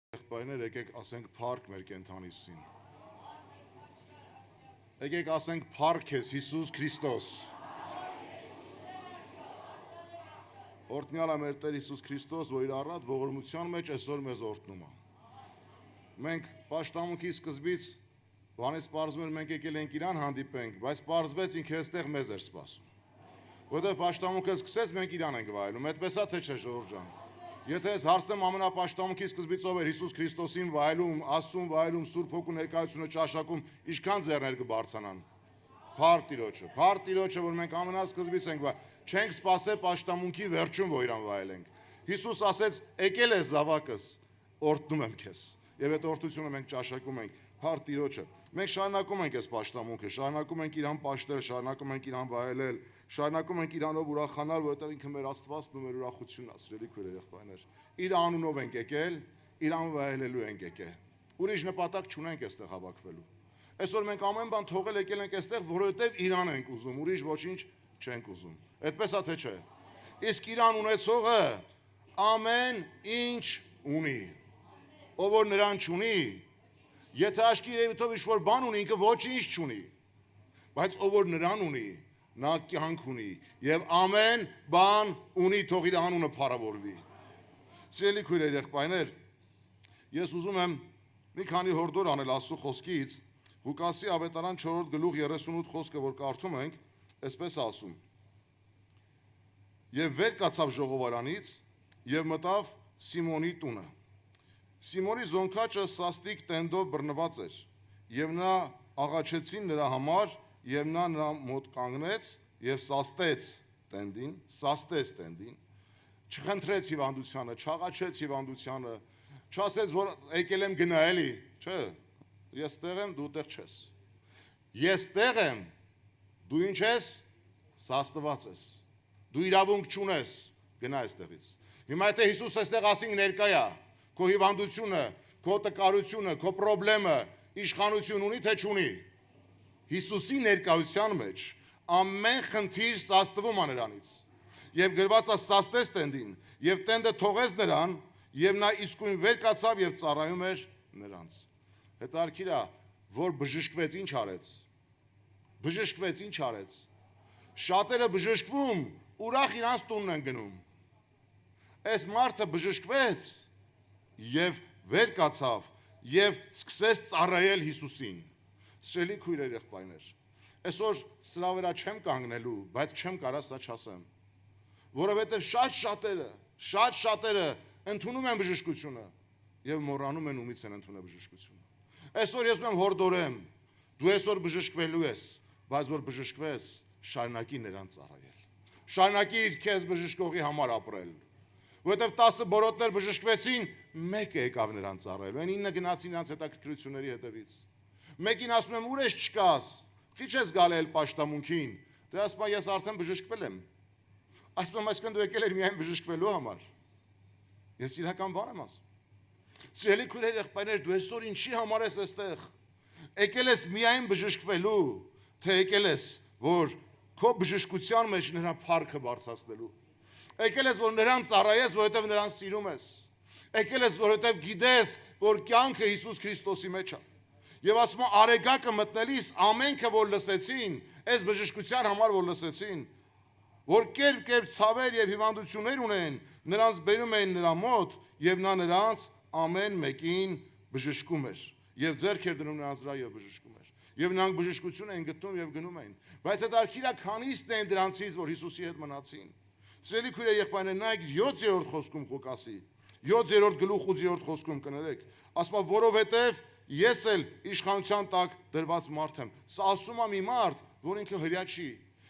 Եղբայրներ, եկեք ասենք փառք մեր կենթանիսին։ Եկեք ասենք փառք ես Հիսուս Քրիստոս։ Օրհնյալ է մեր Տեր Հիսուս Քրիստոս, որ իր առատ ողորմության մեջ այսօր մեզ օրհնում է։ Մենք պաշտամունքի սկզբից բանից պարզվում էր մենք եկել ենք իրան հանդիպենք, բայց պարզվեց ինքը այստեղ մեզ էր սպասում։ Որտեղ պաշտամունքը սկսեց մենք իրան ենք վայելում, այդպես է թե չէ ժողովուրդ ջան։ Եթե ես հարցնեմ ամենապաշտամունքի սկզբից ով էր Հիսուս Քրիստոսին վայելում, Աստծուն վայելում, Սուրբ Հոգու ներկայությունը ճաշակում, ինչքան ձեռներ կբարձրանան։ Փառք Տիրոջը, որ մենք ամենասկզբից ենք չենք սպասել պաշտամունքի վերջում, որ իրան վայելենք։ Հիսուս ասեց. «Եկել ես զավակս, օրհնում եմ քեզ»։ Եվ այդ օրհնությունը մենք ճաշակում ենք։ Փառք Տիրոջը։ Մենք շարունակում ենք այս պաշտամունքը, շարունակում ենք իրան պաշտել, շարունակում ենք իրան վայելել, շարունակում ենք իրանով ուրախանալ, որովհետև ինքը մեր Աստվածն ու մեր ուրախությունն է, սիրելի քույրեր, եղբայրներ։ Իր անունով ենք եկել, իրան վայելելու ենք եկել։ Ուրիշ նպատակ չունենք այստեղ հավաքվելու։ Այսօր մենք ամեն բան թողել եկել ենք այստեղ, որովհետև իրան ենք ուզում, ուրիշ ոչինչ չենք ուզում։ Այդպես է թե չէ։ Իսկ իրան ունեցողը ամեն ինչ ունի։ Ով որ նրան չունի, եթե աչքի երևույթով ինչ-որ բան ունի, ինքը ոչինչ չունի։ Բայց ով որ նրան ունի, նա կյանք ունի եւ ամեն բան ունի, թող իր անունը փառավորվի։ Սիրելի քույրեր, եղբայրներ, ես ուզում եմ մի քանի հորդոր անել Աստծո խոսքից, Ղուկասի ավետարան 4 գլուխ 38 խոսքը, որ կարդում ենք, այսպես ասում. Եվ վեր կացավ ժողովարանից եւ մտավ Սիմոնի տունը։ Սիմոնի զոնքաճը սաստիկ տենդով բռնված էր, եւ նա աղաչեցին նրա համար, եւ նա նրա մոտ կանգնեց եւ սաստեց տենդին, չխնդրեց հիվանդությանը, չաղաչեց հիվանդությանը, չասեց, որ եկել եմ գնա էլի, չէ, ես տեղ եմ, դու տեղ չես։ Ես տեղ եմ, դու ինչ ես, սաստված ես, դու իրավունք չունես, գնա այստեղից։ Հիմա եթե Հիսուս այստեղ ասինք ներկա է, քո հիվանդությունը, քո տկարությունը, քո պրոբլեմը իշխանություն ունի թե չունի։ Հիսուսի ներկայության մեջ ամեն խնդիր սաստվում է նրանից։ Եվ գրված է սաստեց տենդին, եւ տենդը թողեց նրան, եւ նա իսկույն վեր կացավ եւ ծառայում էր նրանց։ Հետարքիր է, որ բժշկվեց, ինչ արեց։ Բժշկվեց, ինչ արեց։ Շատերը բժշկվում, ուրախ իրանց տունն են գնում։ Այս մարդը բժշկվեց եւ վեր կացավ եւ սկսեց ծառայել Հիսուսին։ Սիրելի քույրեր, եղբայրներ, այսօր սրա վրա չեմ կանգնելու, բայց չեմ կարա սա չասեմ, որովհետև շատ շատերը ընդունում են բժշկությունը եւ մոռանում են ումից են ընդունել բժշկությունը։ Այսօր ես ում հորդորեմ, դու այսօր բժշկվելու ես, բայց որ բժշկվես, շարունակի նրան ծառայել։ Շարունակի քեզ բժշկողի համար ապրել։ Որովհետև 10 բորոտներ բժշկվեցին, մեկը եկավ նրան ծառայելու, այն 9 գնացին նրանց հետաքրքրությունների հետևից։ Մեկին ասում եմ, ուր ես չկաս, քիչ ես գալ էլ պաշտամունքին, դե ասում եմ, ես արդեն բժշկվել եմ։ Ասում եմ, այսքան դու եկել ես միայն բժշկվելու համար։ Ես իրական բան եմ ասում։ Սիրելի քույրեր, եղբայրներ, դու այսօր ինչի համար ես այստեղ։ Եկել ես միայն բժշկվելու, թե եկել ես, որ քո բժշկության մեջ նրա փառքը բարձրացնելու։ Եկել ես, որ նրան ծառայես, որովհետև նրան սիրում ես։ Եկել ես, որովհետև գիտես, որ կյանքը Հիսուս Քրիստոսի մեջ է։ Եվ ասում եմ, արեգակը մտնելիս ամենքը որ լսեցին, այս բժշկության համար որ լսեցին, որ կերպ ցավեր եւ հիվանդություններ ունեն, նրանց բերում էին նրա մոտ եւ նա նրանց ամեն մեկին բժշկում էր եւ ձեռք էր դնում նրանց վրա եւ բժշկում էր։ Եվ նրանք բժշկություն էին գտնում եւ գնում էին։ Բայց այդ արքիրա քանիսն են դրանցից, որ Հիսուսի հետ մնացին։ Սիրելի քույրեր, եղբայրներ, նայեք 7-րդ խոսքում Ղուկասի, 7-րդ գլուխ 8-րդ խոսքում կներեք, ասում է, որովհետև ես էլ իշխանության տակ դրված մարդ եմ։ Սա ասում է մի մարդ, որ ինքը հրյա չի։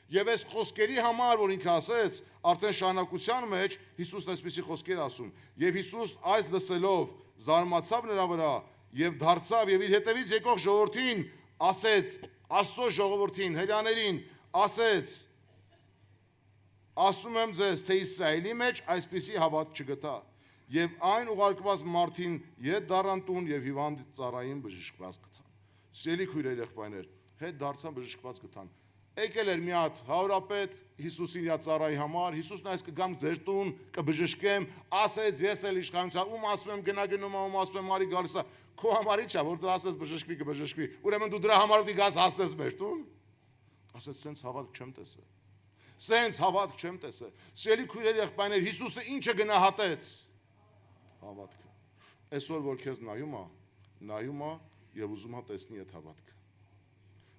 Եվ այս խոսքերի համար, որ ինքը ասեց, արդեն շարունակության մեջ Հիսուսն այսպիսի խոսքեր ասում։ Եվ Հիսուս այս լսելով զարմացավ նրա վրա եւ դարձավ եւ իր հետևից եկող ժողովրդին ասեց, Աստծո ժողովրդին, հրյաներին ասեց. Ասում եմ ձեզ, թե Իսրայելի մեջ այսպիսի հավատ չգտա։ Եվ այն ուղարկված մարդին ետ դառան տուն եւ հիվանդ ծառային բժշկված գտան։ Սիրելի քույրեր, եղբայրներ, հետ դարձան բժշկված գտան։ եկել էր մի հատ հարապետ Հիսուսին իր ծառայի համար, Հիսուսն այս կգամ ձեր տուն, կբժշկեմ, ասեց ես էլ իշխանության, ում ասում եմ գնա գնում, ում ասում եմ արի գալիս է, քո համար ի՞նչ է, որ դու ասես բժշկվի, կբժշկվի, ուրեմն դու դրա համար ուտի գաս հասնես մեր տուն, ասեց սենց հավատք չեմ տեսել, սենց հավատք չեմ տեսել, սիրելի քույրեր եղբայրներ, Հիսուսը ինչը գնահատեց, հավատքը, այսօր որ քեզ նայում է եւ ուզում է տեսնի այդ հավատքը,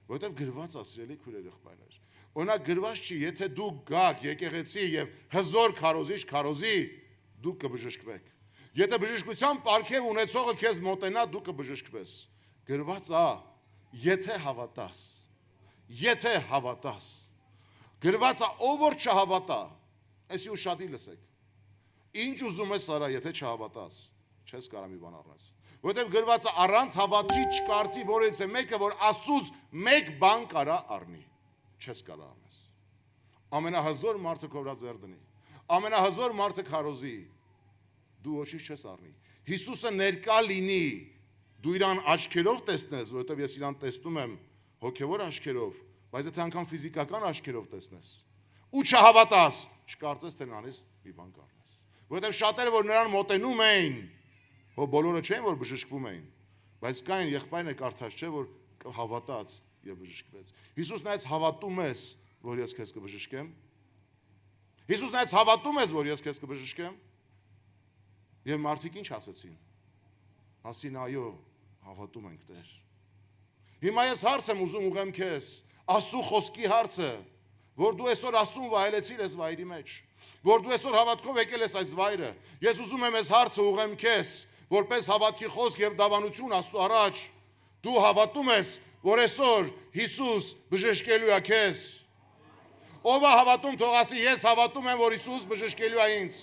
որովհետեւ գրված է սիրելի քույրեր եղբայրներ, օրինակ գրված չի, եթե դու գաք եկեղեցի եւ հզոր քարոզի, դու կբժշկվեք, եթե բժշկության պարգև ունեցողը քեզ մոտենա, դու կբժշկվես, գրված է, եթե հավատաս, գրված է, ով որ չհավատա, այսի ուշադիր լսեք, ինչ ուզում ես արա, եթե չհավատաս, չես կարող մի բան առնես, որովհետև գրված է առանց հավատքի չկարծի որից է մեկը, որ Աստծուց մեկ բան կարա առնի, չես կարող առնես, ամենահզոր մարդը քո վրա ձեռ դնի, ամենահզոր մարդը քարոզի, դու ոչինչ չես առնի, Հիսուսը ներկա լինի, դու իրան աչքերով տեսնես, որովհետև ես իրան տեսնում եմ հոգևոր աչքերով, բայց եթե անգամ ֆիզիկական աչքերով տեսնես, ու չհավատաս, չկարծես թե նրանից մի բան կառնես, որովհետև շատերը որ նրան մոտենում էին, բոլորը չէին որ բժշկվում էին, բայց կային եղբայրն է կարդաց չէ որ հավատաց եւ բժշկվեց, Հիսուսն այս հավատում ես, որ ես քեզ կբժշկեմ, Հիսուսն այս հավատում ես, որ ես քեզ կբժշկեմ, եւ մարդիկ ինչ ասեցին, ասին այո, հավատում ենք Տեր, հիմա ես հարց եմ ուզում ուղեմ քեզ, Աստծո խոսքի հարցը, որ դու այսօր Աստծուն վայելեցիր ես վայրի մեջ, որ դու այսօր հավատքով եկել ես այս վայրը, ես ուզում եմ այս հարցը ուղեմ քեզ, որպես հավատքի խոսք եւ դավանություն Աստծո առաջ, դու հավատում ես, որ այսօր Հիսուս բժշկելու է քեզ, ով է հավատում, թող ասի, ես հավատում եմ, որ Հիսուս բժշկելու է ինձ,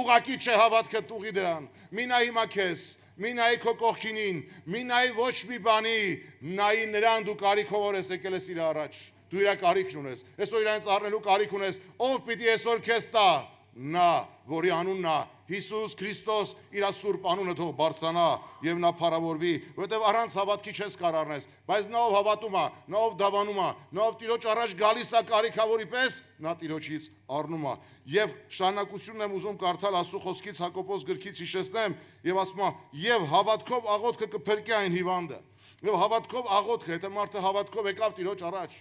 ուղղակի չէ հավատքը տուղի դրան, մի նայ հիմա քեզ, մի նայի քո կողքինին, մի նայի ոչ մի բանի, նայի նրան դու կարիքով որ ես եկել ես իր առաջ, դու իրա կարիքն ունես, այսօր իրանց առնելու կարիք ունես, ով պիտի այսօր քեզ տա, նա, որի անունն է, Հիսուս Քրիստոս, իր սուրբ անունը թող բարձրանա եւ նա փառավորվի, որովհետեւ առանց հավատքի չես կարող առնես, բայց նա ով հավատում է, նա ով դավանում է, նա ով Տիրոջ առաջ գալիս է կարիքավորի պես, նա Տիրոջից առնում է։ Եվ շարունակությունն եմ ուզում կարդալ Աստծո խոսքից Հակոբոս գրքից հիշեցնեմ եւ ասում է, եւ հավատքով աղոթքը կփրկի այն հիվանդը։ Եվ հավատքով աղոթքը, եթե մարդը հավատքով եկավ Տիրոջ առաջ,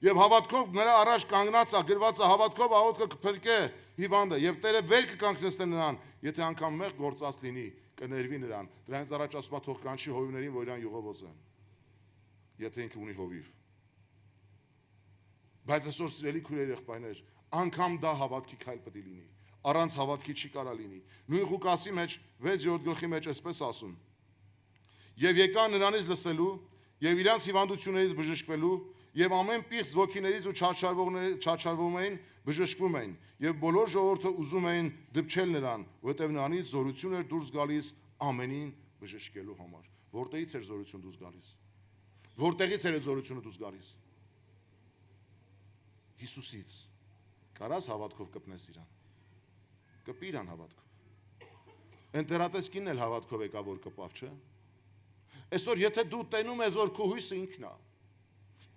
եւ հավատքով նրա առաջ կանգնած է, գրված է հավատքով աղոթքը կփրկե հիվանդը եւ Տերը վեր կկանգնեցնի նրան, եթե անգամ մեղ գործած լինի, կներվի նրան։ Դրանից առաջ ասում է թող կանչի հովիվներին, որ իրան յուղովոզեն։ Եթե ինքը ունի հովիվ։ Բայց այսօր սիրելի քույրեր եղբայրներ, անգամ դա հավատքի քայլ պետք է լինի։ Առանց հավատքի չի կարա լինի։ Նույն Ղուկասի մեջ 6-րդ գլխի մեջ այսպես ասում. Եվ եկան նրանից լսելու եւ իրանց հիվանդություններից բժշկվելու եւ ամեն պիղծ ոգիներից ու չարչարվում էին, բժշկվում էին եւ բոլոր ժողովուրդը ուզում էին դպչել նրան, որովհետեւ նրանից զորություն էր դուրս գալիս ամենին բժշկելու համար։ Որտեղից էր զորություն դուրս գալիս։ Որտեղից էր զորությունը դուրս գալիս։ Հիսուսից։ Կարաս հավատքով կպնես իրան։ Կպի իրան հավատքով։ Ընտերատեսկինն էլ հավատքով եկա որ կպավ, չէ։ Այսօր եթե դու տենում ես որ քո հույսը ինքն է,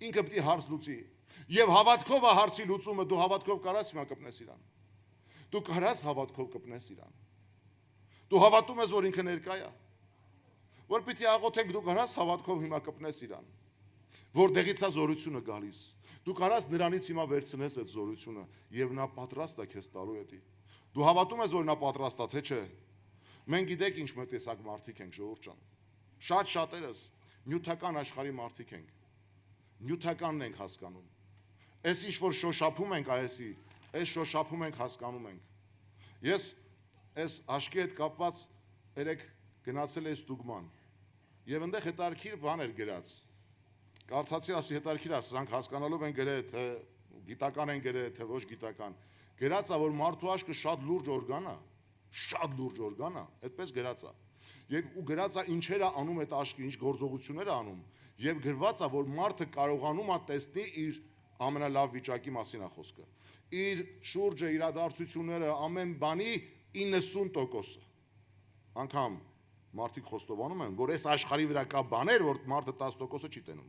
ինքը պետք է հարց լուծի։ Եվ հավատքով է հարցի լուծումը, դու հավատքով կարաս հիմա կպնես իրան։ Դու կարաս հավատքով կպնես իրան։ Դու հավատում ես որ ինքը ներկա է։ Որ պիտի աղոթենք դու կարաս հավատքով հիմա կպնես իրան։ Որտեղից է զորությունը գալիս։ Դու կարաս նրանից հիմա վերցնես այդ զորությունը եւ նա պատրաստ է քեզ տալու էդի։ Դու հավատում ես որ նա պատրաստ է, թե չէ։ Մենք գիտենք ինչ մտեսակ մարդիկ ենք ժողովուրդ ջան։ Շատ շատերս նյութական աշխարհի մարդիկ ենք։ Նյութականն ենք հասկանում։ Այս ինչ որ շոշափում ենք այսի, այս շոշափում ենք հասկանում ենք։ Ես այս աշկի հետ կապված երեք գնացել եմ Ստուգման։ Եվ այնտեղ հետարքիր բան էր գրած։ Կարդացի ասի հետարքիր է, սրանք հասկանալով են գրել, թե գիտական են գրել, թե ոչ գիտական։ Գրած է որ մարդու աշկը շատ լուրջ օրգան է, շատ լուրջ օրգան է, այդպես գրած է։ Եվ ու գրած է ինչեր է անում այդ աշկը, ինչ գործողություններ է անում, եւ գրված է որ մարդը կարողանում է տեսնի իր ամենալավ վիճակի մասին է խոսքը։ Իր շուրջը իրադարձությունները ամեն բանի 90%-ը։ Անկամ մարդիկ խոստովանում են, որ այս աշխարհի վրա կա բաներ, որ մարդը 10%-ը չի տենում։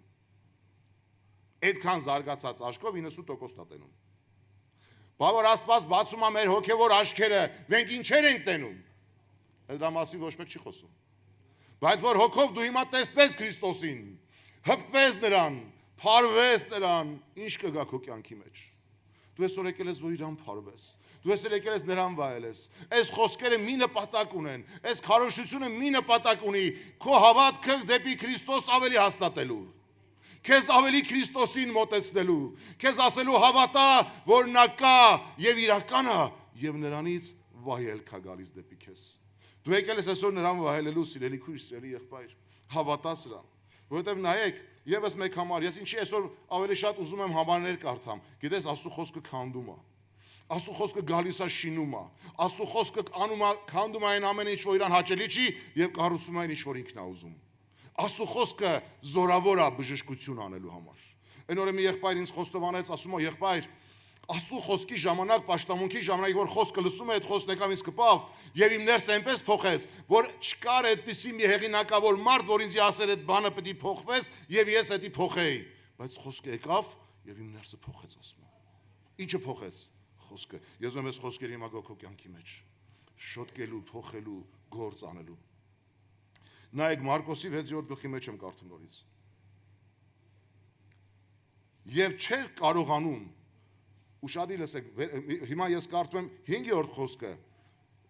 այդքան զարգացած աչքով 90% տատենում։ Բա որ Աստված բացում է մեր հոգևոր աչքերը, մենք ինչեր ենք տենում։ Դրա մասին ոչ մեկ չի խոսում։ Բայց որ հոգով դու հիմա տեսնես Քրիստոսին, հպվես նրան, փարվես նրան, ինչ կգա քո կյանքի մեջ։ Դու այսօր եկել ես, որ իրան փարվես։ Դու այսօր եկել ես նրան վայելես։ Այս խոսքերը մի նպատակ ունեն, այս քարոզությունը մի նպատակ ունի, քո հավատքը դեպի Քրիստոս ավելի հաստատելու։ Քեզ ավելի Քրիստոսին մոտեցնելու, քեզ ասելու հավատա, որ նա կա եւ իրական է եւ նրանից վայելք է գալիս դեպի քեզ։ Դու եկել ես այսօր նրան վայելելու, սիրելի քույր, սիրելի եղբայր, հավատա սրան, որովհետեւ նայեք, եւս մեկ համար, ես ինչի այսօր ավելի շատ ուզում եմ համարներ կարդամ, գիտես, Աստծո խոսքը քանդում է։ Աստծո խոսքը գալիս է շինում է։ Աստծո խոսքը անում է, քանդում է այն ամեն ինչ, որ իրան հաճելի չի եւ կառուցում է այն ինչ, որ ինքն է ուզում։ Աստծո խոսքը զորավոր է բժշկություն անելու համար։ Այն օրը մի եղբայր ինձ խոստովանեց, ասում է, եղբայր, Աստծո խոսքի ժամանակ, պաշտամունքի ժամանակ, որ խոսքը լսում է, այդ խոսքն եկավ ինձ կպավ, եւ իմ ներսը այնպես փոխեց, որ չկար այդպիսի մի հեղինակավոր մարդ, որ ինձ ասեր այդ բանը պետք է փոխվես, եւ ես դա փոխեի։ Բայց խոսքը եկավ եւ իմ ներսը փոխեց, ասում է։ Ինչը փոխեց խոսքը։ Ես ում ես խոսքերի հիմա գոքո կյանքի մեջ շոտկելու, փոխելու, գործ անելու։ Նայեք Մարկոսի 6-րդ գլխի մեջ եմ կարդում նորից։ Եվ չէր կարողանում, ուշադիր լսեք, հիմա ես կարդում եմ 5-րդ խոսքը,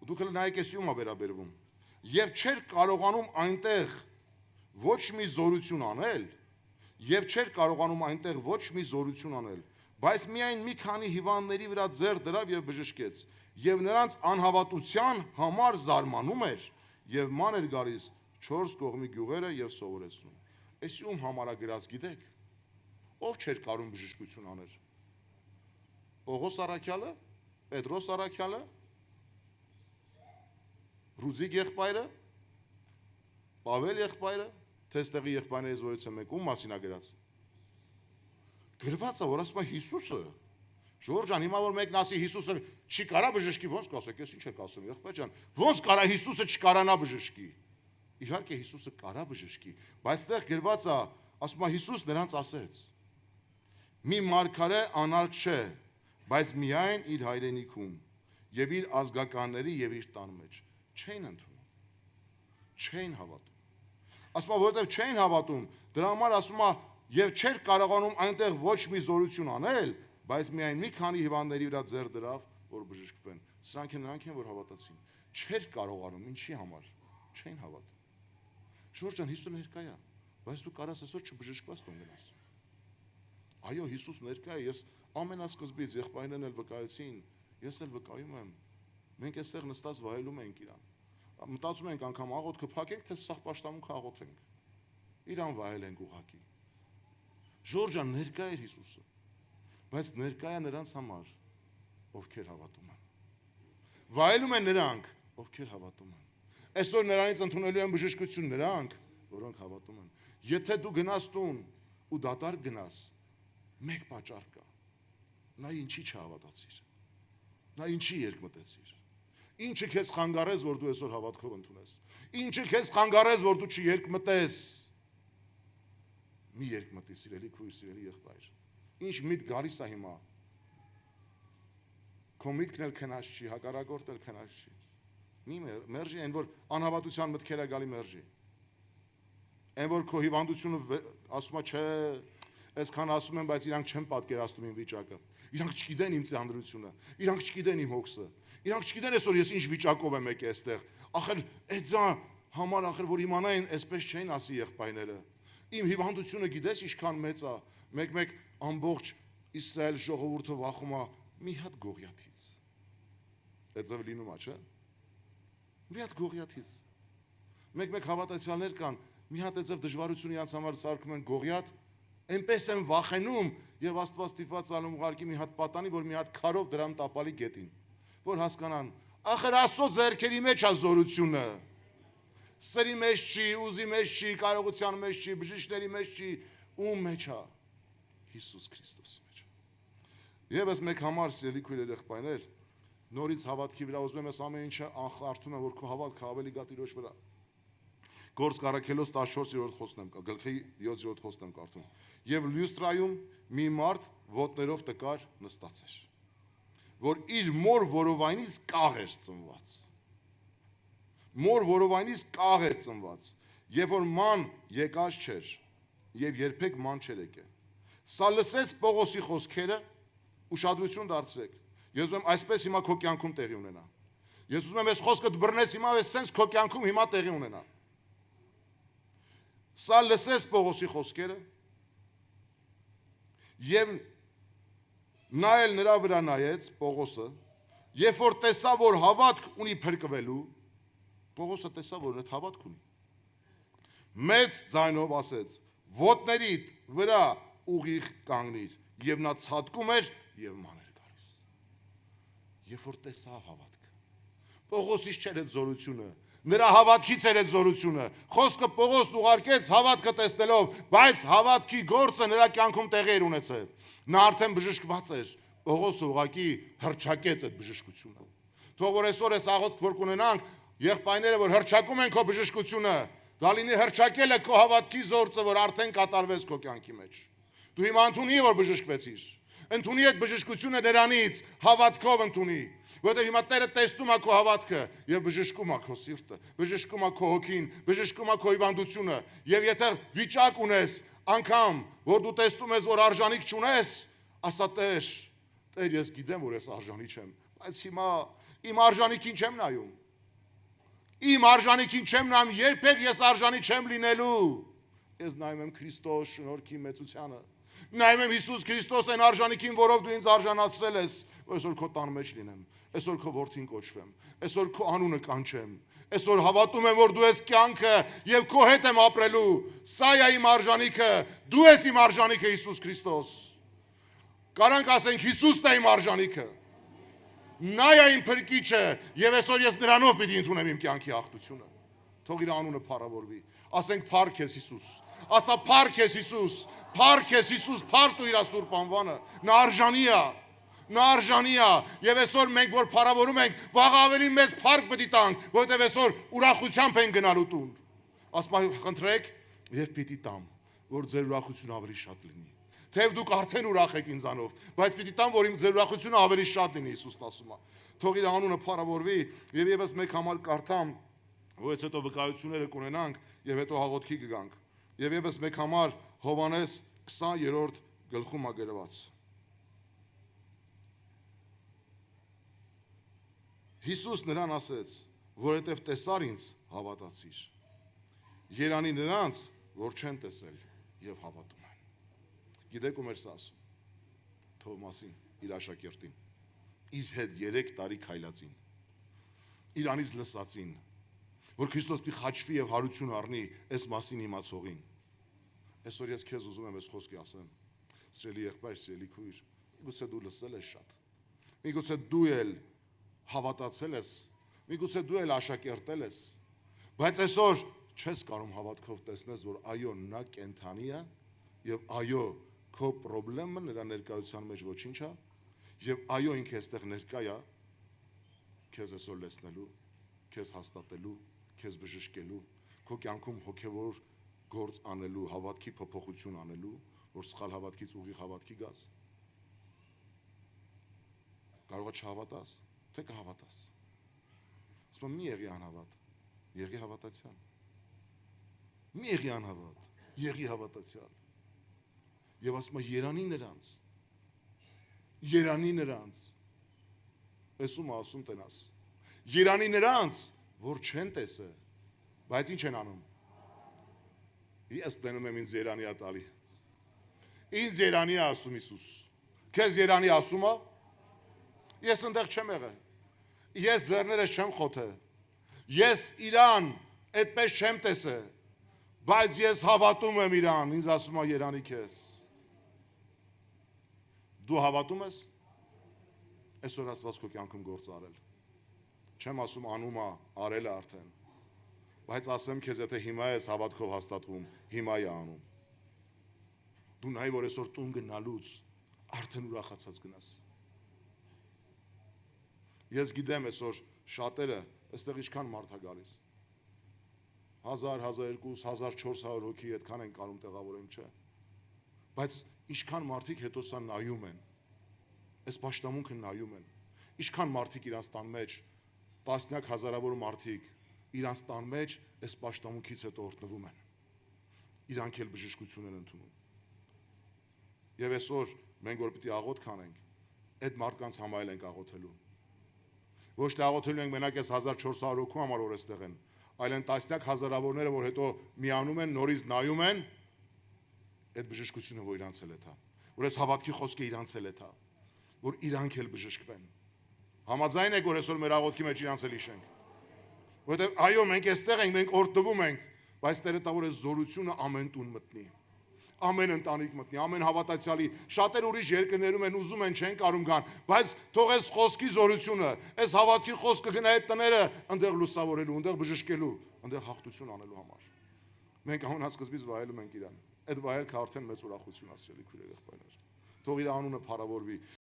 դուք նայեք էս ումա վերաբերվում։ Եվ չէր կարողանում այնտեղ ոչ մի զորություն անել, եւ չէր կարողանում այնտեղ ոչ մի զորություն անել, բայց միայն մի քանի հիվանդների վրա ձեռ դրավ եւ բժշկեց, եւ նրանց անհավատության համար զարմանում էր եւ ման էր գալիս 4 կողմի գյուղերը եւ սովորեցնում։ Այս ում համարագրած գիտեք, ով չէր կարող բժշկություն անել։ Պողոս Արաքյալը, Պետրոս Արաքյալը, Ռուզիկ եղբայրը, Պավել եղբայրը, թե ստեղի եղբայրներից որից է մեկ ում մասին է գրած։ Գրված է, որ ասում է Հիսուսը։ Ժորժ ջան, հիմա որ մեկն ասի Հիսուսը չի կարա բժշկի, ոնց կասեք, ես ինչ եք ասում, եղբայր ջան, ոնց կարա Հիսուսը չկարանա բժշկի։ Իհարկե Հիսուսը կարա բժշկի, բայց այդտեղ գրված է, ասում է Հիսուս նրանց ասեց. մի մարգարե անարգ չէ, բայց միայն իր հայրենիքում եւ իր ազգականների եւ իր տան մեջ չէին ընդունում, չէին հավատում։ Ասում է, որովհետեւ չէին հավատում, դրա համար ասում է, եւ չէր կարողանում այնտեղ ոչ մի զորություն անել, բայց միայն մի քանի հիվանդների վրա ձեռ դրավ, որ բժշկվեն։ Սրանք են նրանք են, որ հավատացին։ Չէր կարողանում, ինչի համար, չէին հավատում։ Ժորժ ջան, Հիսուսը ներկա է, բայց դու կարաս այսօր չբժշկված տուն գնաս։ Այո, Հիսուս ներկա է, ես ամենասկզբից եղբայրներն էլ վկայեցին, ես էլ վկայում եմ։ Մենք այստեղ նստած վայելում ենք իրան։ Մտածում ենք անգամ աղոթքը փակենք, թե սաղ պաշտամունքը աղոթենք։ Իրան վայելենք ուղղակի։ Ժորժ ջան, ներկա է Հիսուսը, բայց ներկա է նրանց համար, ովքեր հավատում են։ Վայելում են նրանք, ովքեր հավատում են։ Այսօր նրանից ընդունելու են բժշկություն նրանք, որոնք հավատում են։ Եթե դու գնաս տուն ու դատարկ գնաս, մեկ պատճառ կա։ Նա ինչի չհավատացիր։ Նա ինչի երկմտեցիր։ Ինչը քեզ խանգարեց, որ դու այսօր հավատքով ընդունես։ Ինչը քեզ խանգարեց, որ դու չերկմտես։ Մի երկմտի, սիրելի քույր, սիրելի եղբայր։ Ինչ միտ գալիս է հիմա։ Քո միտքն էլ քնած չի, հակառակորդն էլ քնած չի։ Մի մերժի, այն որ անհավատության մտքերը գալի մերժի։ Այն որ քո հիվանդությունը ասում է, չէ, այսքան ասում են, բայց իրանք չեն պատկերացնում իմ վիճակը։ Իրանք չգիտեն իմ ծանրությունը, իրանք չգիտեն իմ հոգսը։ Իրանք չգիտեն այսօր ես ինչ վիճակով եմ եկել այստեղ։ Ախր այդ համար ախր որ իմանային, այսպես չէին ասի եղբայրները։ Իմ հիվանդությունը գիտես ինչքան մեծ է։ Մեկ ամբողջ Իսրայել ժողովուրդը վախում է մի հատ գողյաթից։ Այդպես լինում է, չէ՞։ Մի հատ գողյաթից։ Մեկ հավատացյալներ կան, մի հատ այդպես դժվարություն իրանց համար սարքում են գողյաթ, այնպես են վախենում եւ Աստված ստիպված ալում ուղարկի մի հատ պատանի, որ մի հատ քարով դրան տապալի գետին, որ հասկանան, ախր Աստծո ձեռքերի մեջ է զորությունը։ Սերի մեջ չի, ուզի մեջ չի, կարողության մեջ չի, բժիշկների մեջ չի, ում մեջ է։ Հիսուս Քրիստոսի մեջ։ Եվս մեկ համար սիրելի քույրեր եղբայրներ, նորից հավատքի վրա ուզում եմ ես ամեն ինչը անխարթում եմ, որ քո հավատքը ավելի գա Տիրոջ վրա։ Գործք առաքելոց 14-րդ խոսքն եմ, գլխի 7-րդ խոսքն եմ կարդում։ Եվ Լյուստրայում մի մարդ ոտներով տկար նստած էր, որ իր մոր որովայնից կաղ էր ծնված։ Մոր որովայնից կաղ էր ծնված, եւ որ ման եկած չէր, եւ երբեք ման չէր եկել։ Սա լսեց Պողոսի խոսքերը, ուշադրություն դարձրեք։ Ես ուզում եմ այսպես հիմա քո կյանքում տեղի ունենա։ Ես ուզում եմ այս խոսքը բռնես հիմա, այս sense քո կյանքում հիմա տեղի ունենա։ Սա լսեց Պողոսի խոսքերը եւ նա էլ նրա վրա նայեց Պողոսը, երբ որ տեսավ, որ հավատք ունի փրկվելու, Պողոսը տեսավ, որ այդ հավատք ունի։ Մեծ ձայնով ասեց. «Ոտներիդ վրա ուղիղ կանգնիր», եւ նա ցատկում էր եւ ման էր գալիս։ Երբ որ տեսավ հավատքը, Պողոսից չէր այդ զորությունը, նրա հավատքից էր այդ զորությունը։ Խոսքը Պողոսն ուղարկեց հավատքը տեսնելով, բայց հավատքի գործը նրա կյանքում տեղի էր ունեցել։ Նա արդեն բժշկված էր։ Պողոսը ուղղակի հռչակեց այդ բժշկությունը։ Թող որ այսօր այս աղոթք որ կունենանք, եղբայրները որ հռչակում են քո բժշկությունը, դա լինի հռչակելը քո հավատքի զորքը, որ արդեն կատարվեց քո կյանքի մեջ։ Դու հիմա ընդունի որ բժշկվեցիր։ Ընդունի այդ բժշկությունը նրանից, հավատքով ընդունի։ Որտեղ հիմա Տերը տեսնում է քո հավատքը եւ բժշկում է քո սիրտը, բժշկում է քո հոգին, բժշկում է քո հիվանդությունը։ Եվ եթե վիճակ ունես, անգամ որ դու տեսնում ես որ արժանիք չունես, ասա Տեր, ես գիտեմ որ ես արժանի չեմ, բայց հիմա իմ արժանիքին չեմ նայում։ Իմ արժանիքին չեմ նայում, երբեք ես արժանի չեմ լինելու։ Ես նայում եմ Քրիստոս շնորհքի մեծությանը։ Նայում եմ Հիսուս Քրիստոս այն արժանիքին, որով դու ինձ արժանացրել ես, որ այսօր քո տան մեջ լինեմ, այսօր քո որդին կոչվեմ, այսօր քո անունը կանչեմ, այսօր հավատում եմ, որ դու ես կյանքը եւ քո հետ եմ ապրելու։ Սա է իմ արժանիքը, դու ես իմ արժանիքը Հիսուս Քրիստոս։ Կարանք ասենք Հիսուսն է իմ արժանիքը։ Նա է իմ փրկիչը եւ այսօր ես նրանով պիտի ընդունեմ իմ կյանքի աղտությունը։ Թող իր անունը փառավորվի։ Ասենք փառք ես Հիսուս։ Ասա փառք ես Հիսուս, փառք ես Հիսուս, փառք ու իր սուրբ անվանը։ Նա արժանի է։ Նա արժանի է եւ այսօր մենք որ փառավորում ենք, վաղ ավելի մեծ փառք պիտի տանք, որովհետեւ այսօր ուրախությամբ են գնալու տուն։ Ասма խնդրեք եւ պիտի տամ, որ ձեր ուրախությունը ավելի շատ լինի։ Թեև դուք արդեն ուրախ եք ինձանով, բայց պիտի տամ, որ իմ ձեր ուրախությունը ավելի շատ լինի, Հիսուսն ասում է։ Թող իր անունը փառավորվի եւ եւս մեկ համար կարդամ, որից հետո վկայությունները կունենանք եւ հետո հաղորդքի կգանք։ Եվ եւս մեկ համար Հովհաննես 20-րդ գլխում ագրված։ Հիսուս նրան ասեց, որովհետև տեսար ինձ հավատացիր։ Երանի նրանց, որ չեն տեսել եւ հավատում են։ Գիտեք ում էր սա ասում։ Թովմասին, իր աշակերտին, իր հետ 3 տարի քայլածին, իրանից լսածին, որ Քրիստոս պիտի խաչվի եւ հարություն առնի այս մասին իմացողին։ Այսօր ես քեզ ուզում եմ այս խոսքը ասեմ։ Սիրելի եղբայր, սիրելի քույր, միգուցե դու լսել ես շատ։ Միգուցե դու էլ հավատացել ես, միգուցե դու էլ աշակերտել ես, բայց այսօր չես կարող հավատքով տեսնես, որ այո, նա կենթանի է եւ այո, քո խնդրումը նրա ներկայության մեջ ոչինչ է եւ այո, ինքը այստեղ ներկա է քեզ այսօր լսնելու, քեզ հաստատելու, քեզ բժշկելու, քո կյանքում հոգեվոր գործ անելու, հավատքի փոփոխություն անելու, որ սխալ հավատքից ուղիղ հավատքի գաս։ Կարող է չհավատաս, թե կհավատաս։ Ասում եմ մի եղի անհավատ, եղի հավատացյալ։ Մի եղի անհավատ, եղի հավատացյալ։ Եվ ասում եմ երանի նրանց, Էսում ասում տենաս, երանի նրանց, որ չեն տեսել, բայց ինչ են անում։ Ես տենում եմ ինձ երանի է տալի։ Ինձ երանի է ասում Հիսուս։ Քեզ երանի ասում է։ Ես ընդեղ չեմ եղել։ Ես ձեռներս չեմ խոթել։ Ես իրան այդպես չեմ տեսել, բայց ես հավատում եմ իրան, ինձ ասում է երանի քեզ։ Դու հավատում ես։ Այսօր Աստված քո կյանքում գործ արել։ Չեմ ասում անում է, արել է արդեն։ Բայց ասեմ քեզ, եթե հիմա ես հավատքով հաստատվում, հիմա է անում։ Դու նայ որ այսօր տուն գնալուց արդեն ուրախացած գնաս։ Ես գիտեմ այսօր շատերը, այստեղ ինչքան մարդ է գալիս։ 1000, 1200, 1400 հոգի այդքան են կարում տեղավորենք, չէ։ Բայց ինչքան մարդիկ հետո սա նայում են, այս պաշտամունքը նայում են, ինչքան մարդիկ իրանց տան մեջ, տասնյակ հազարավոր մարդիկ իրանց տան մեջ այս պաշտամունքից հետո օրհնվում են, իրանք էլ բժշկություն են ընդունում։ Եվ այսօր մենք որ պիտի աղոթք անենք, այդ մարդկանց համար ենք աղոթելու։ Ոչ թե աղոթելու ենք մենակ այս 1400 հոգու համար, որ այստեղ են, այլ են տասնյակ հազարավորները, որ հետո միանում են, նորից նայում են, այդ բժշկությունը, որ իրանց էլ է թա, որ այս հավատքի խոսքը իրանց էլ է թա, որ իրանք էլ բժշկվեն։ Համաձայն եք, որ այսօր մեր աղոթքի մեջ իրանց էլ հիշենք։ Որովհետև այո, մենք այստեղ ենք, մենք օրհնվում ենք, բայց Տերը տա որ այս զորությունը ամեն տուն մտնի, ամեն ընտանիք մտնի, ամեն հավատացյալի։ Շատեր ուրիշ երկրներում են ուզում են, չեն կարում գան, բայց թող այս խոսքի զորությունը, այս հավատքի խոսքը գնա այդ տները այնտեղ լուսավորելու, այնտեղ բժշկելու, այնտեղ հաղթություն անելու համար։ Մենք ամենասկզբից վայելում ենք իրան։ Այդ վայելքը արդեն մեծ ուրախություն ասելի քույրեր եղբայրներ։ Թող իր անունը փառավորվի։